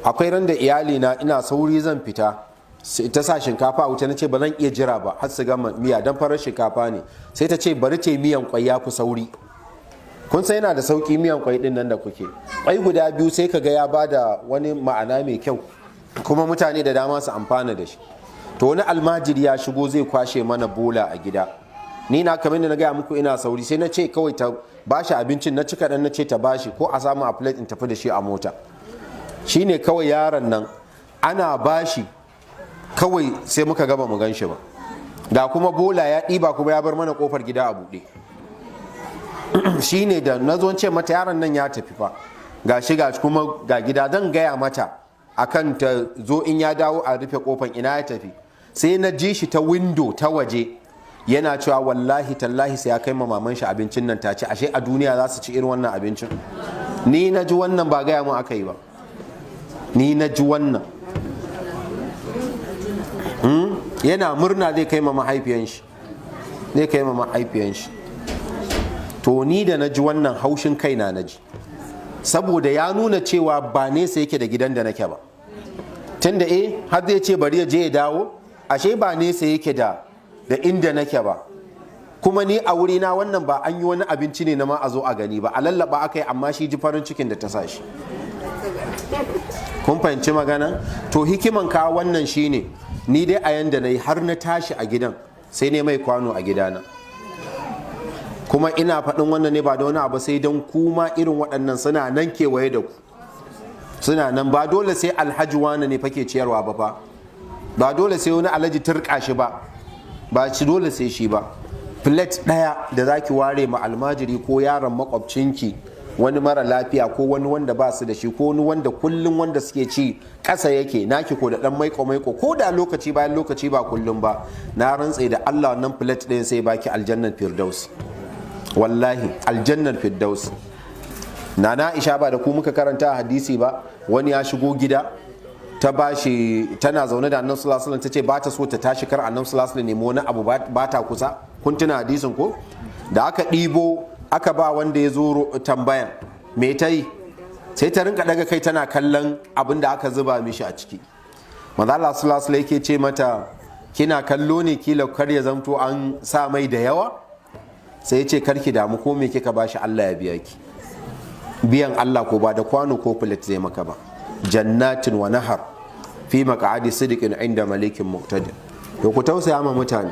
akwai ran da iyali na ina sauri zan fita sai ta sa shinkafa a wuta, na ce ba zan iya jira ba har su gama miya dan farar shinkafa ne, sai ta ce bari ce miyan kwai ya fi sauri. kun sai yana da sauki miyan kwai din nan da kuke kwai guda biyu sai kaga ya bada wani ma'ana mai kyau kuma mutane da dama su amfana da shi. to wani almajiri ya shigo zai kwashe mana bola a gida, ni na kamar da na gaya muku ina sauri sai na ce kawai ta bashi abincin, na cika dan na ce ta bashi ko a samu a plate in tafi da shi a mota. shine kawai yaron nan ana bashi kawai sai muka gaba mu gan shi ba, ga kuma bola ya ɗiba kuma ya bar mana kofar gida a buɗe. shine da na zo ce mata yaron nan ya tafi fa, gashi kuma ga gida, zan gaya mata akan ta zo in ya dawo a rufe kofar ina ya tafi. sai na ji shi ta window ta waje yana cewa wallahi tallahi sai ya kai ma maman shi abincin nan ta ci, ashe a duniya za su ci irin wannan abincin. ni na ji wannan ba gaya mun aka yi ba, ni na ji wannan. yana murna zai kai ma mahaifiyan shi, zai kai ma mahaifiyan shi. to ni da na ji wannan haushin kaina na ji, saboda ya nuna cewa ba nesa yake da gidan da nake ba. tunda har zai ce bari ya je ya dawo, ashe ba nesa yake da inda nake ba. kuma ni a wurina wannan ba an yi wani abinci ne na ma a zo a gani ba, a lallaba aka yi, amma shi ji farin cikin da ta sa shi. kun fahimci magana? to hikiman ka wannan shine ni dai a yanda na yi har na tashi a gidan sai ne mai kwano a gidana. kuma ina faɗin wannan ne ba da wani abu sai don kuma irin waɗannan suna nan kewaye da ku, suna nan. ba dole sai alhaji wani ne fake ciyarwa ba fa, ba dole sai wani alhaji turka shi ba, ba shi dole sai shi ba. plate ɗaya da zaki ware ma almajiri ko yaron makwabcinki, wani mara lafiya ko wani wanda ba su da shi, ko wani wanda kullum wanda suke ci ƙasa yake, naki ko da ɗan maiko ko da lokaci bayan lokaci ba kullum ba, na rantse da Allah wannan plate ɗayan sai baki aljannar firdaus. wallahi aljannar firdaus. Nana Aisha ba da ku muka karanta a hadisi ba, wani ya shigo gida ta bashi, tana zaune da annabi sallallahu alaihi wasallam, tace ba ta so ta tashi kar annabi sallallahu alaihi wasallam nemi wani abu ba ta kusa. kun tuna hadisin ko? da aka ɗibo aka ba wanda ya zo tambayan me ta yi, sai ta rinka daga kai tana kallon abin da aka zuba mishi a ciki. manzo Allah sallallahu alaihi wasallam yake ce mata kina kallo ne kila kar ya zamto an sa mai da yawa? sai ya ce karki damu, ko me kika bashi Allah ya biya ki. biyan Allah ko ba da kwano ko plate zai maka ba. jannatin wa nahar fi maq'adi sidqin inda malikin muqtadir. to ku tausaya ma mutane.